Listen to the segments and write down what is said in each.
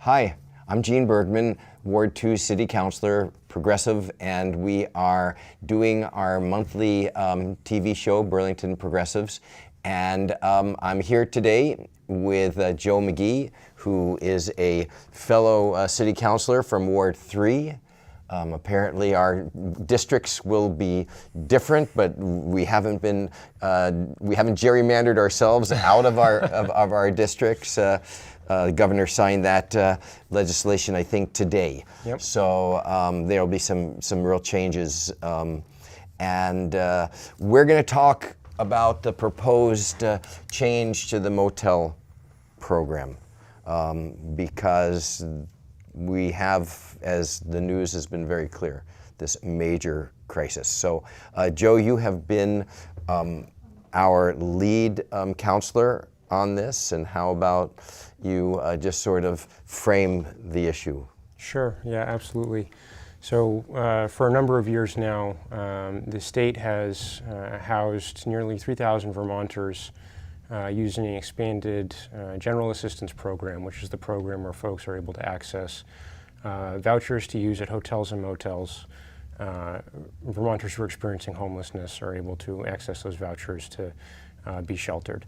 Hi, I'm Gene Bergman, Ward 2 City Councilor, Progressive, and we are doing our monthly TV show, Burlington Progressives. And I'm here today with Joe McGee, who is a fellow City Councilor from Ward 3. Apparently our districts will be different, but we haven't gerrymandered ourselves out of our districts. The governor signed that legislation, I think, today. Yep. So there'll be some real changes, and we're going to talk about the proposed change to the motel program, because we have, as the news has been very clear, this major crisis. So, Joe, you have been our lead counselor on this, and how about you just sort of frame the issue? Sure, yeah, absolutely. So for a number of years now, the state has housed nearly 3,000 Vermonters using an expanded general assistance program, which is the program where folks are able to access vouchers to use at hotels and motels. Vermonters who are experiencing homelessness are able to access those vouchers to be sheltered.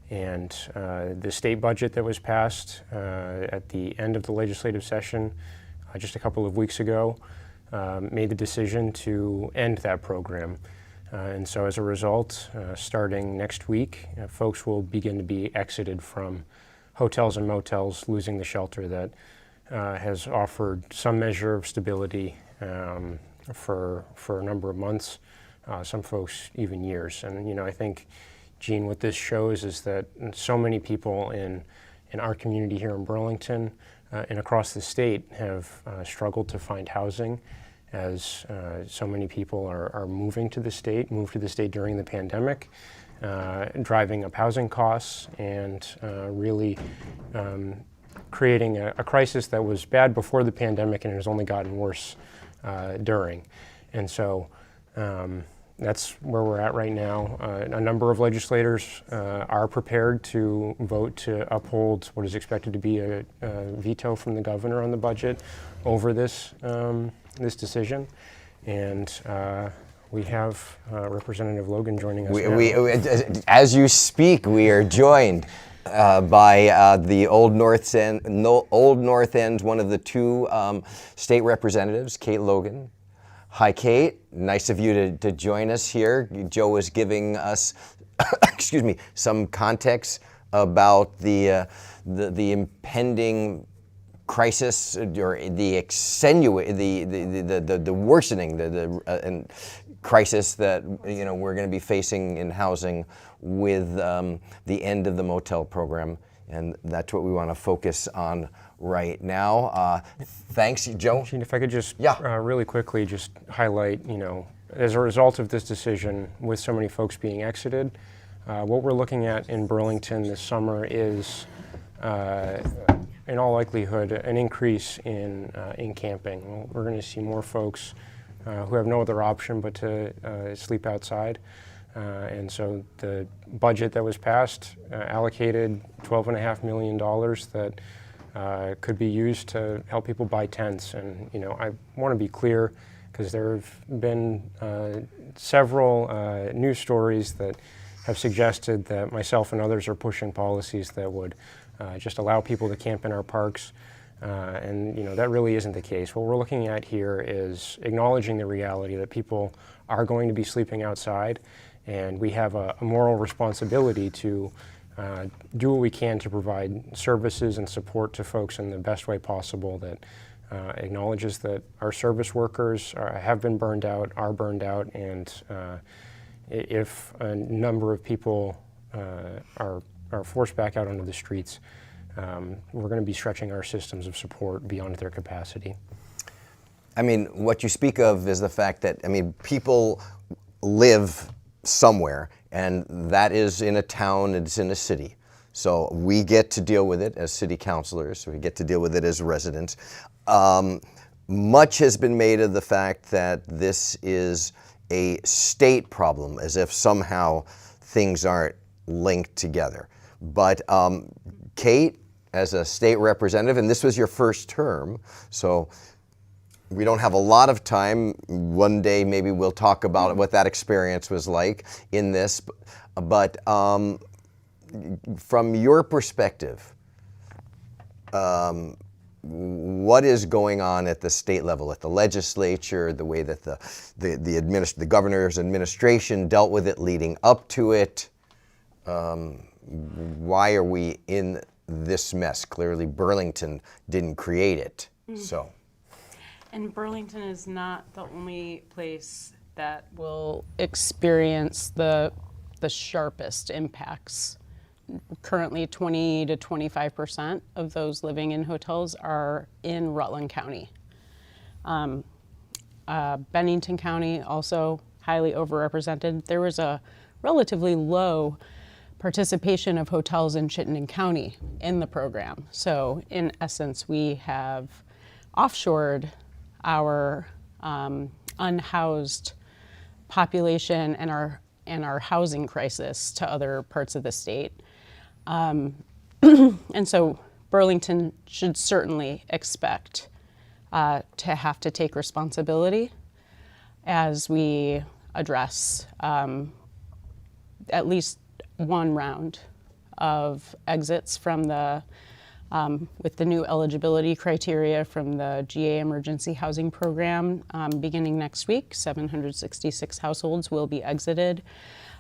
And the state budget that was passed at the end of the legislative session just a couple of weeks ago made the decision to end that program. And so as a result, starting next week, folks will begin to be exited from hotels and motels, losing the shelter that has offered some measure of stability for a number of months, some folks even years. And I think, Gene, what this shows is that so many people in our community here in Burlington and across the state have struggled to find housing, as so many people are moved to the state during the pandemic, driving up housing costs and really creating a crisis that was bad before the pandemic and has only gotten worse during. And so that's where we're at right now. A number of legislators are prepared to vote to uphold what is expected to be a veto from the governor on the budget over this decision. And we have Representative Logan joining us now. As you speak, we are joined by the Old North End, one of the two state representatives, Kate Logan. Hi, Kate. Nice of you to join us here. Joe was giving us, excuse me, some context about the impending crisis, or the worsening crisis that we're going to be facing in housing with the end of the motel program, and that's what we want to focus on right now. Thanks, Joe. Gene, if I could just really quickly just highlight, as a result of this decision, with so many folks being exited, what we're looking at in Burlington this summer is, in all likelihood, an increase in camping. We're going to see more folks who have no other option but to sleep outside. And so the budget that was passed allocated $12.5 million that could be used to help people buy tents. And I want to be clear, because there have been several news stories that have suggested that myself and others are pushing policies that would just allow people to camp in our parks. And that really isn't the case. What we're looking at here is acknowledging the reality that people are going to be sleeping outside, and we have a moral responsibility to do what we can to provide services and support to folks in the best way possible that acknowledges that our service workers have been burned out, are burned out, and if a number of people are forced back out onto the streets, we're going to be stretching our systems of support beyond their capacity. I mean, what you speak of is the fact that, people live somewhere, and that is in a town, it's in a city. So we get to deal with it as city councilors, we get to deal with it as residents. Much has been made of the fact that this is a state problem, as if somehow things aren't linked together. But Kate, as a state representative, and this was your first term, so we don't have a lot of time. One day maybe we'll talk about what that experience was like in this, but from your perspective, what is going on at the state level, at the legislature, the way that the governor's administration dealt with it leading up to it? Why are we in this mess? Clearly Burlington didn't create it. So. And Burlington is not the only place that will experience the sharpest impacts. Currently, 20 to 25% of those living in hotels are in Rutland County. Bennington County also highly overrepresented. There was a relatively low participation of hotels in Chittenden County in the program. So in essence, we have offshored our unhoused population and our housing crisis to other parts of the state. And so Burlington should certainly expect to have to take responsibility as we address at least one round of exits from the with the new eligibility criteria from the GA Emergency Housing Program beginning next week. 766 households will be exited.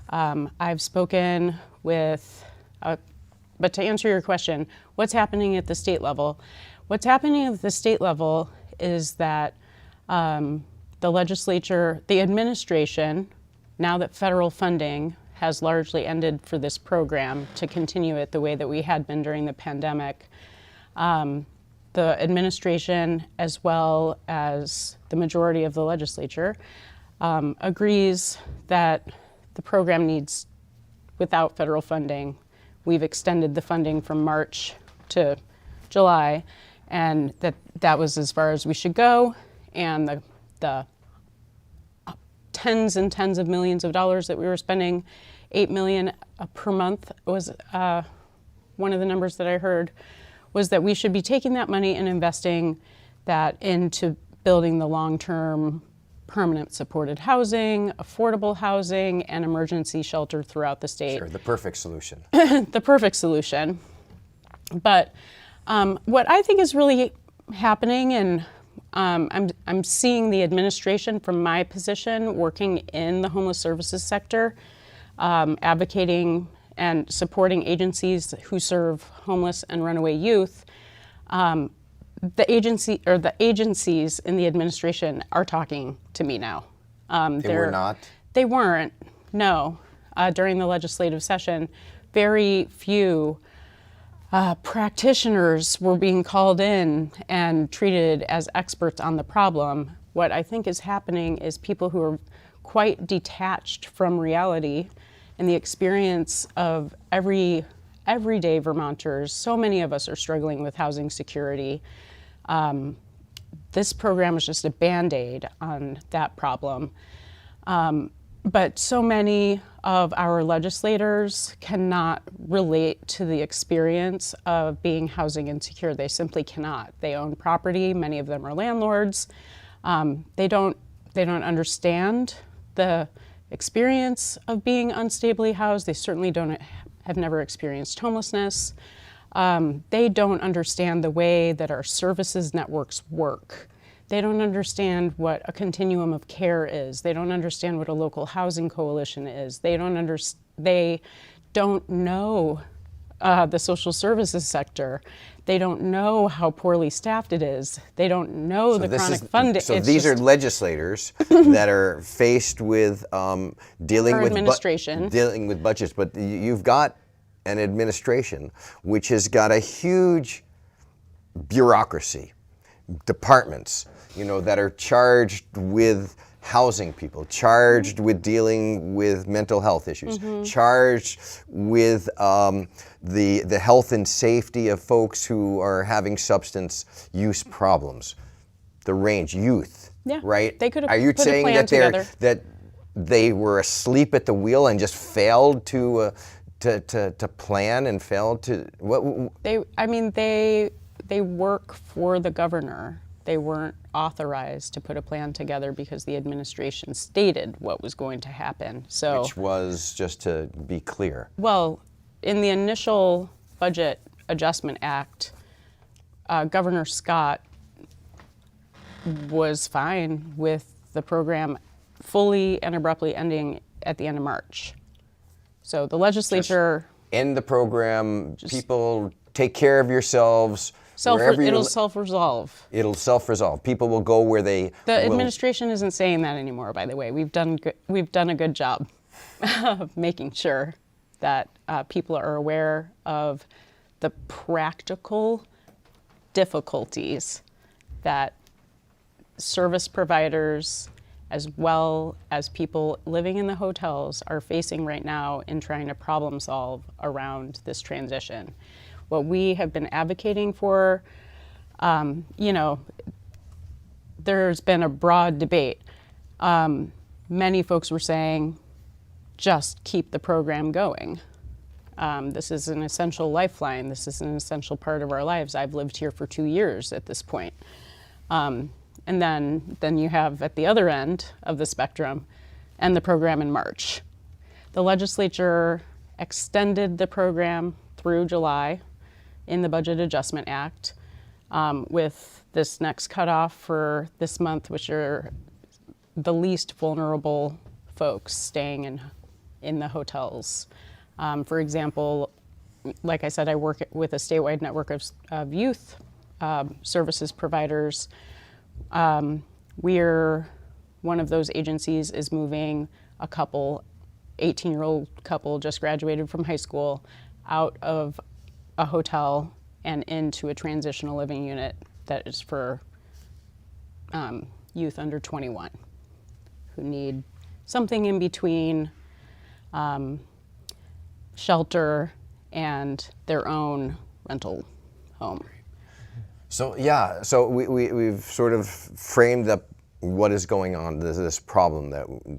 I've spoken with, but to answer your question, what's happening at the state level? What's happening at the state level is that the legislature, the administration, now that federal funding has largely ended for this program to continue it the way that we had been during the pandemic, the administration, as well as the majority of the legislature, agrees that the program needs, without federal funding, we've extended the funding from March to July, and that was as far as we should go, and the tens and tens of millions of dollars that we were spending, $8 million per month was one of the numbers that I heard, was that we should be taking that money and investing that into building the long-term permanent supported housing, affordable housing, and emergency shelter throughout the state. Sure, the perfect solution. The perfect solution. But what I think is really happening, and I'm seeing the administration from my position working in the homeless services sector, advocating and supporting agencies who serve homeless and runaway youth. The agencies in the administration are talking to me now. They were not? They weren't, no. During the legislative session, very few practitioners were being called in and treated as experts on the problem. What I think is happening is people who are quite detached from reality and the experience of everyday Vermonters. So many of us are struggling with housing security. This program is just a Band-Aid on that problem. But so many of our legislators cannot relate to the experience of being housing insecure. They simply cannot. They own property. Many of them are landlords. They don't understand the experience of being unstably housed. They certainly have never experienced homelessness. They don't understand the way that our services networks work. They don't understand what a continuum of care is. They don't understand what a local housing coalition is. They don't know the social services sector. They don't know how poorly staffed it is. They don't know the chronic funding. So these are legislators that are faced with dealing with budgets. But you've got an administration which has got a huge bureaucracy, departments, that are charged with housing people, charged with dealing with mental health issues, charged with the health and safety of folks who are having substance use problems, the range, youth, right? They could have Are you put saying a plan that they were asleep at the wheel and just failed to to plan and failed to what? They work for the governor. They weren't authorized to put a plan together because the administration stated what was going to happen. So, Which was, just to be clear. well, in the initial Budget Adjustment Act, Governor Scott was fine with the program fully and abruptly ending at the end of March. So the legislature... End the program, people take care of yourselves. It'll self-resolve. It'll self-resolve. People will go where they The administration isn't saying that anymore, by the way. We've done a good job of making sure that people are aware of the practical difficulties that service providers, as well as people living in the hotels, are facing right now in trying to problem solve around this transition. What we have been advocating for, there's been a broad debate. Many folks were saying, just keep the program going. This is an essential lifeline. This is an essential part of our lives. I've lived here for 2 years at this point. And then you have at the other end of the spectrum, end the program in March. The legislature extended the program through July in the Budget Adjustment Act, with this next cutoff for this month, which are the least vulnerable folks staying in the hotels. For example, like I said, I work with a statewide network of youth services providers. We're one of those agencies is moving a couple, 18-year-old couple just graduated from high school, out of a hotel and into a transitional living unit that is for youth under 21 who need something in between shelter and their own rental home. So we've sort of framed up what is going on, this problem,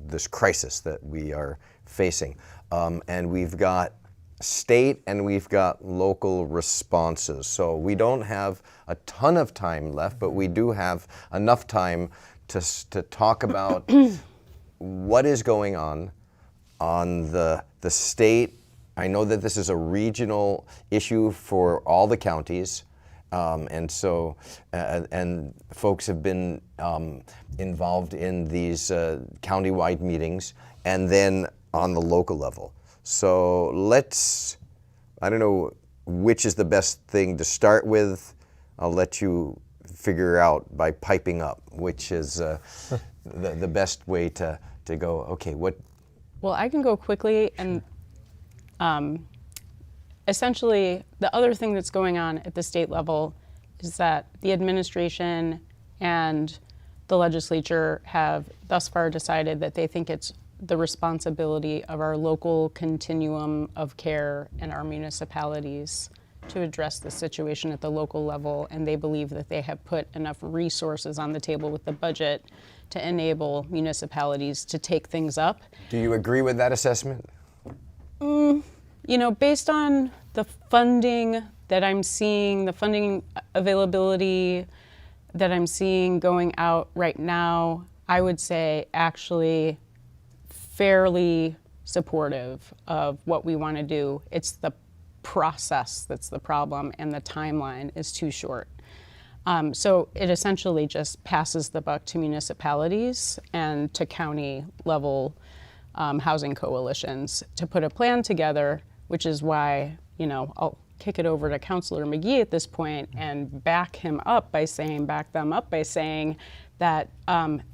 this crisis that we are facing, and we've got state and we've got local responses. So we don't have a ton of time left, but we do have enough time to talk about what is going on the state. I know that this is a regional issue for all the counties. And folks have been involved in these countywide meetings, and then on the local level. So I don't know which is the best thing to start with. I'll let you figure out by piping up, which is the best way to go, okay, what? Well, I can go quickly, and essentially, the other thing that's going on at the state level is that the administration and the legislature have thus far decided that they think it's the responsibility of our local continuum of care and our municipalities to address the situation at the local level, and they believe that they have put enough resources on the table with the budget to enable municipalities to take things up. Do you agree with that assessment? Based on the funding that I'm seeing, the funding availability that I'm seeing going out right now, I would say actually fairly supportive of what we want to do. It's the process that's the problem, and the timeline is too short. So it essentially just passes the buck to municipalities and to county level housing coalitions to put a plan together, which is why, I'll kick it over to Councilor McGee at this point and back them up by saying that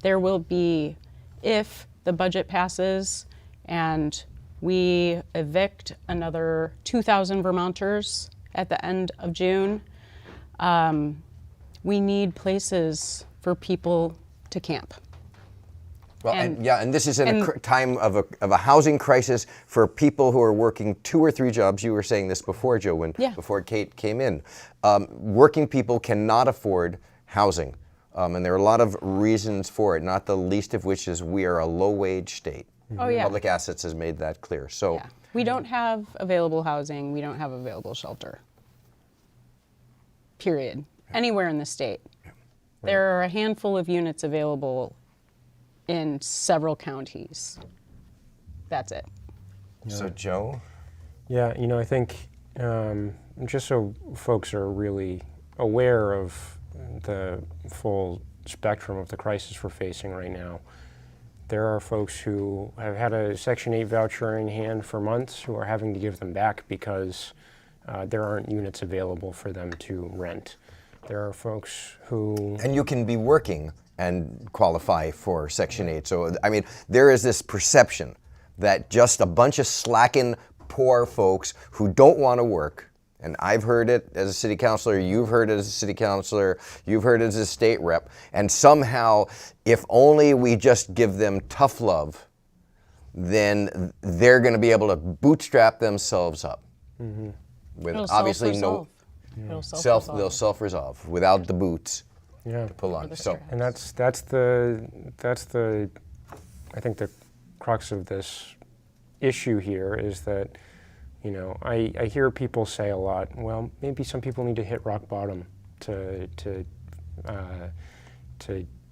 there will be, if the budget passes and we evict another 2,000 Vermonters at the end of June, we need places for people to camp. Well, and this is in a time of a housing crisis for people who are working 2 or 3 jobs. You were saying this before, Joe, before Kate came in. Working people cannot afford housing, and there are a lot of reasons for it, not the least of which is we are a low-wage state. Oh, yeah. Public Assets has made that clear. So Yeah. We don't have available housing. We don't have available shelter. Period. Anywhere in the state. There are a handful of units available in several counties. That's it. So Joe? Yeah, I think just so folks are really aware of the full spectrum of the crisis we're facing right now, there are folks who have had a Section 8 voucher in hand for months who are having to give them back because there aren't units available for them to rent. There are folks who... And you can be working and qualify for Section 8. So, I mean, there is this perception that just a bunch of slacking, poor folks who don't want to work, and I've heard it as a city councilor, you've heard it as a city councilor, you've heard it as a state rep, and somehow, if only we just give them tough love, then they're going to be able to bootstrap themselves up. With It'll obviously self-resolve. no It'll they'll self-resolve. self-resolve without the boots Yeah. to pull on. the So stress. And that's the I think the crux of this issue here is that I hear people say a lot, well, maybe some people need to hit rock bottom to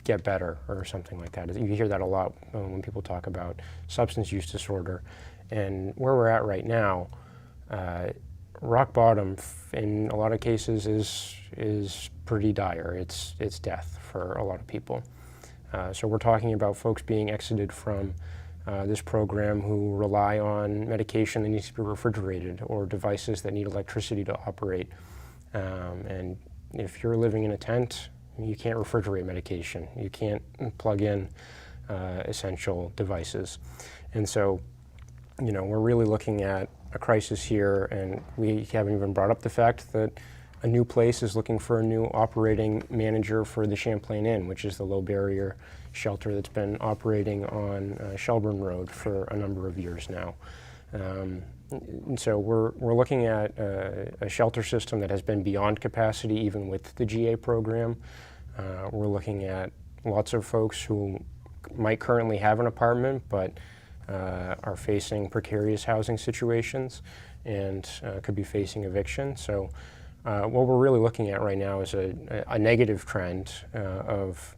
get better or something like that. You hear that a lot when people talk about substance use disorder. And where we're at right now, rock bottom in a lot of cases is pretty dire. It's death for a lot of people. So we're talking about folks being exited from this program who rely on medication that needs to be refrigerated or devices that need electricity to operate. And if you're living in a tent, you can't refrigerate medication. You can't plug in essential devices. And so, we're really looking at a crisis here, and we haven't even brought up the fact that a new place is looking for a new operating manager for the Champlain Inn, which is the low barrier shelter that's been operating on Shelburne Road for a number of years now. And so we're looking at a shelter system that has been beyond capacity even with the GA program. We're looking at lots of folks who might currently have an apartment but are facing precarious housing situations and could be facing eviction. So what we're really looking at right now is a negative trend of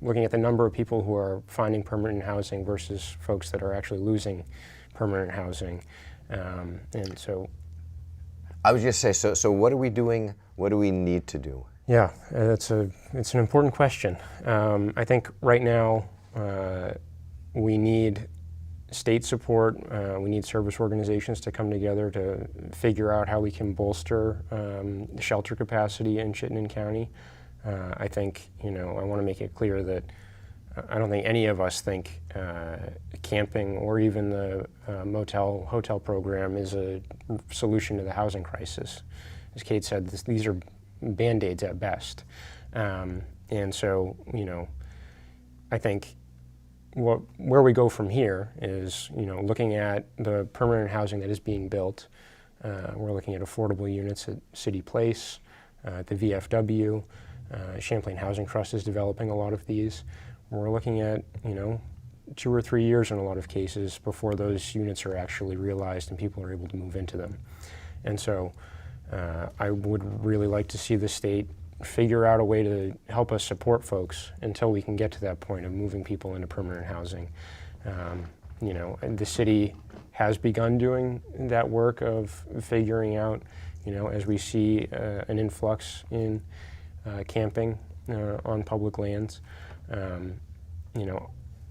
looking at the number of people who are finding permanent housing versus folks that are actually losing permanent housing. And so I was just say, so what are we doing? What do we need to do? yeah, it's an important question. I think right now we need state support. We need service organizations to come together to figure out how we can bolster the shelter capacity in Chittenden County. I think, I want to make it clear that I don't think any of us think camping or even the hotel program is a solution to the housing crisis. As Kate said, these are Band-Aids at best. And so, I think where we go from here is, looking at the permanent housing that is being built. We're looking at affordable units at City Place, at the VFW. Champlain Housing Trust is developing a lot of these. We're looking at, 2 or 3 years in a lot of cases before those units are actually realized and people are able to move into them. And so I would really like to see the state figure out a way to help us support folks until we can get to that point of moving people into permanent housing. And the city has begun doing that work of figuring out, as we see an influx in camping on public lands.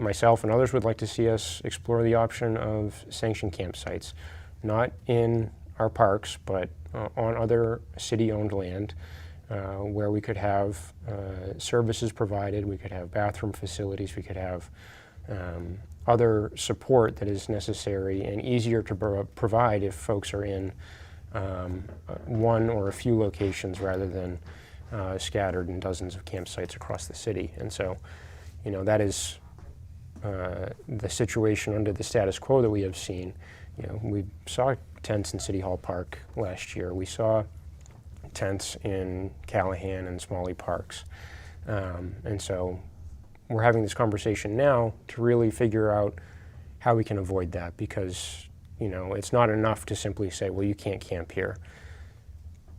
Myself and others would like to see us explore the option of sanctioned campsites, not in our parks, but on other city-owned land, where we could have services provided, we could have bathroom facilities, we could have other support that is necessary and easier to provide if folks are in one or a few locations rather than scattered in dozens of campsites across the city. And so, that is the situation under the status quo that we have seen. We saw tents in City Hall Park last year. We saw tents in Callahan and Smalley Parks. And so we're having this conversation now to really figure out how we can avoid that, because it's not enough to simply say, well, you can't camp here.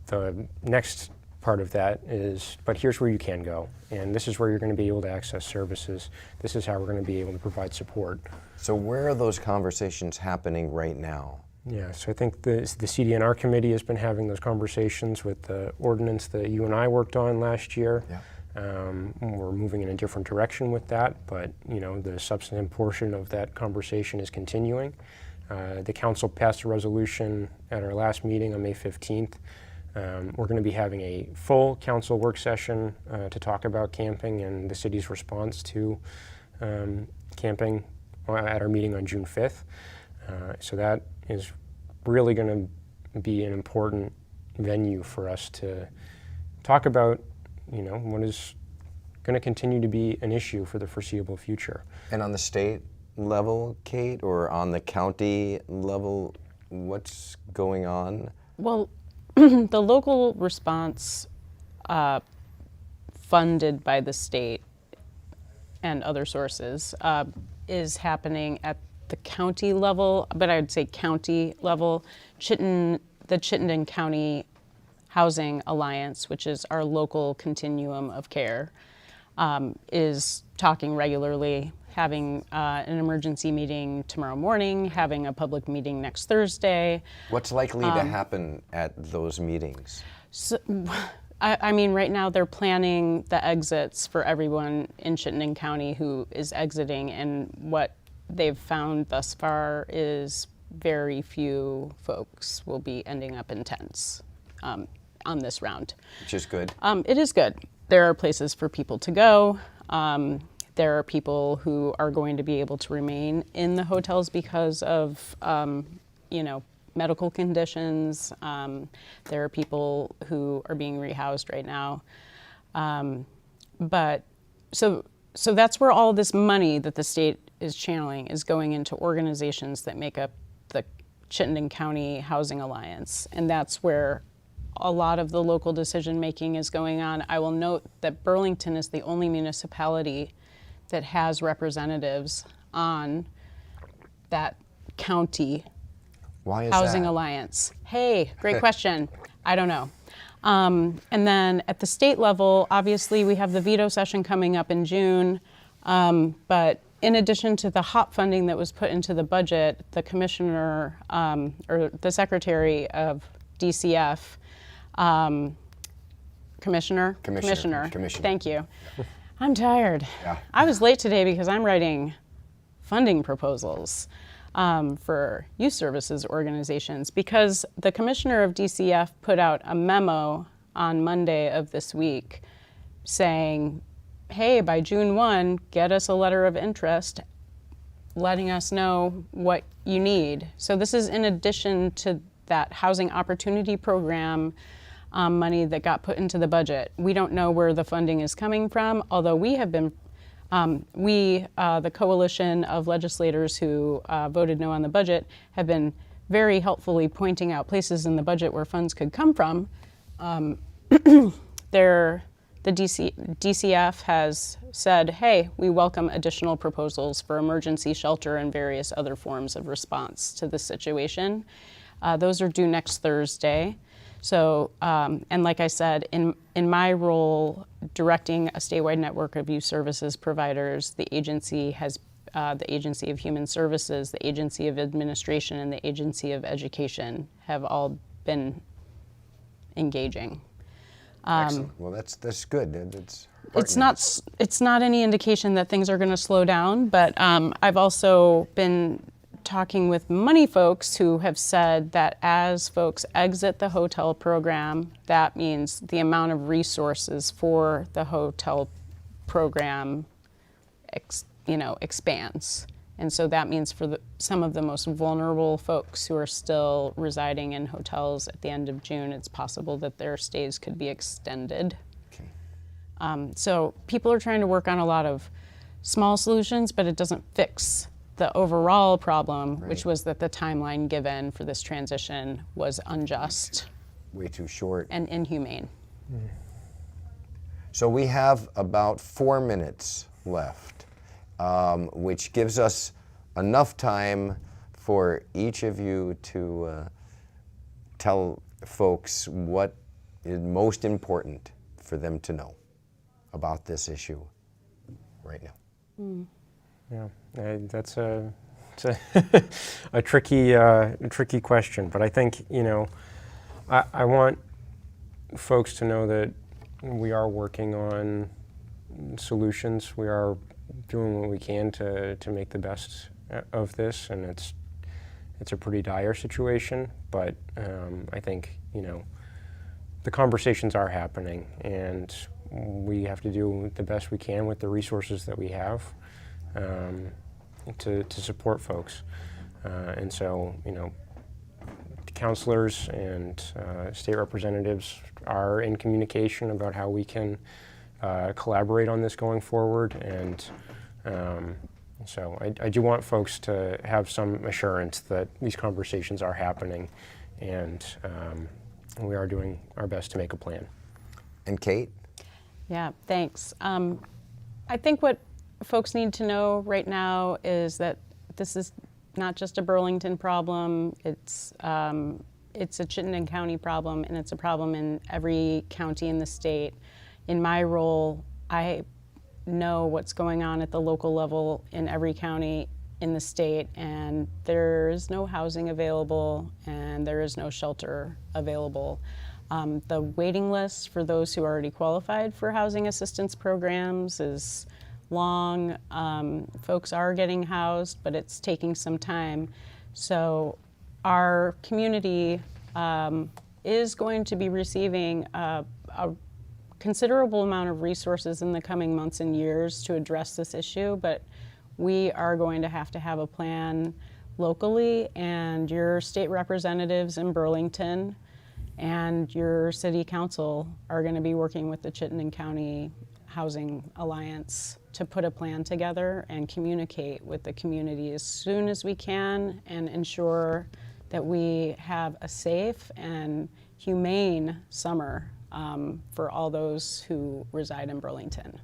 The next part of that is, but here's where you can go, and this is where you're going to be able to access services. This is how we're going to be able to provide support. So where are those conversations happening right now? Yeah, so I think the CDNR committee has been having those conversations with the ordinance that you and I worked on last year. Yeah. We're moving in a different direction with that, but the substantive portion of that conversation is continuing. The council passed a resolution at our last meeting on May 15th. We're going to be having a full council work session to talk about camping and the city's response to camping at our meeting on June 5th. So that is really going to be an important venue for us to talk about, what is going to continue to be an issue for the foreseeable future. And on the state level, Kate, or on the county level, what's going on? Well, the local response funded by the state and other sources is happening at the county level, but I would say county level. The Chittenden County Housing Alliance, which is our local continuum of care, is talking regularly, having an emergency meeting tomorrow morning, having a public meeting next Thursday. What's likely to happen at those meetings? So, I mean, right now they're planning the exits for everyone in Chittenden County who is exiting, and what they've found thus far is very few folks will be ending up in tents on this round. Which is good. It is good. There are places for people to go. There are people who are going to be able to remain in the hotels because of, medical conditions. There are people who are being rehoused right now. But so that's where all this money that the state is channeling is going into organizations that make up the Chittenden County Housing Alliance. And that's where a lot of the local decision making is going on. I will note that Burlington is the only municipality that has representatives on that county Why is housing that? alliance. Hey, great question. I don't know. And then at the state level, obviously we have the veto session coming up in June. But in addition to the HOP funding that was put into the budget, the commissioner or the secretary of DCF, Commissioner, thank you. I'm tired. Yeah. I was late today because I'm writing funding proposals for youth services organizations, because the commissioner of DCF put out a memo on Monday of this week saying, hey, by June 1, get us a letter of interest letting us know what you need. So this is in addition to that housing opportunity program money that got put into the budget. We don't know where the funding is coming from, although we have been, the coalition of legislators who voted no on the budget, have been very helpfully pointing out places in the budget where funds could come from. The DCF has said, hey, we welcome additional proposals for emergency shelter and various other forms of response to this situation. Those are due next Thursday. So, and like I said, in my role directing a statewide network of youth services providers, the agency has the Agency of Human Services, the Agency of Administration, and the Agency of Education have all been engaging. Excellent. Well, that's good. It's not any indication that things are going to slow down, but I've also been talking with money folks who have said that as folks exit the hotel program, that means the amount of resources for the hotel program expands. And so that means for some of the most vulnerable folks who are still residing in hotels at the end of June, it's possible that their stays could be extended. Okay. So people are trying to work on a lot of small solutions, but it doesn't fix the overall problem, which was that the timeline given for this transition was unjust. Way too short. And inhumane. So we have about 4 minutes left, which gives us enough time for each of you to tell folks what is most important for them to know about this issue right now. Yeah, that's it's a tricky question, but I think, you know, I want folks to know that we are working on solutions. We are doing what we can to make the best of this, and it's a pretty dire situation, but I think, you know, the conversations are happening, and we have to do the best we can with the resources that we have to support folks. And so, you know, counselors and state representatives are in communication about how we can collaborate on this going forward, and so I do want folks to have some assurance that these conversations are happening, and we are doing our best to make a plan. And Kate? Yeah, thanks. I think what folks need to know right now is that this is not just a Burlington problem. It's a Chittenden County problem, and it's a problem in every county in the state. In my role, I know what's going on at the local level in every county in the state, and there is no housing available and there is no shelter available. The waiting list for those who already qualified for housing assistance programs is long. Folks are getting housed, but it's taking some time. So our community is going to be receiving a considerable amount of resources in the coming months and years to address this issue, but we are going to have a plan locally, and your state representatives in Burlington and your city council are going to be working with the Chittenden County Housing Alliance to put a plan together and communicate with the community as soon as we can and ensure that we have a safe and humane summer for all those who reside in Burlington.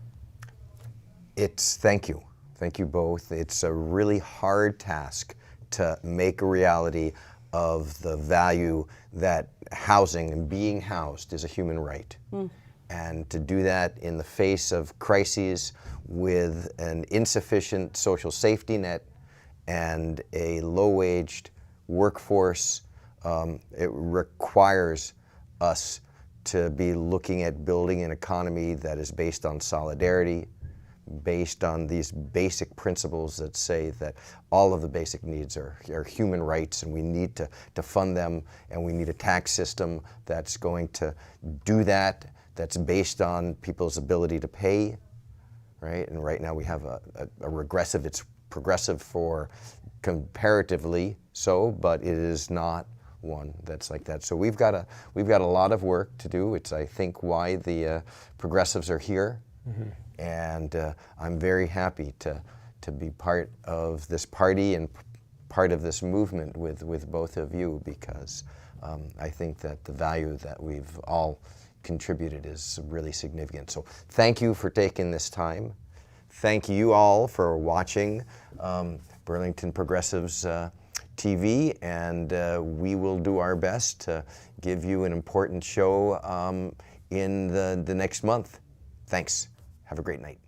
Thank you. Thank you both. It's a really hard task to make a reality of the value that housing and being housed is a human right. And to do that in the face of crises with an insufficient social safety net and a low-waged workforce, it requires us to be looking at building an economy that is based on solidarity, based on these basic principles that say that all of the basic needs are human rights, and we need to fund them, and we need a tax system that's going to do that, that's based on people's ability to pay, right? And right now we have a regressive, it's progressive for comparatively so, but it is not one that's like that. So we've got a lot of work to do. It's, I think, why the progressives are here. And I'm very happy to be part of this party and part of this movement with both of you, because I think that the value that we've all contributed is really significant. So thank you for taking this time. Thank you all for watching Burlington Progressives TV, and we will do our best to give you an important show in the next month. Thanks. Have a great night.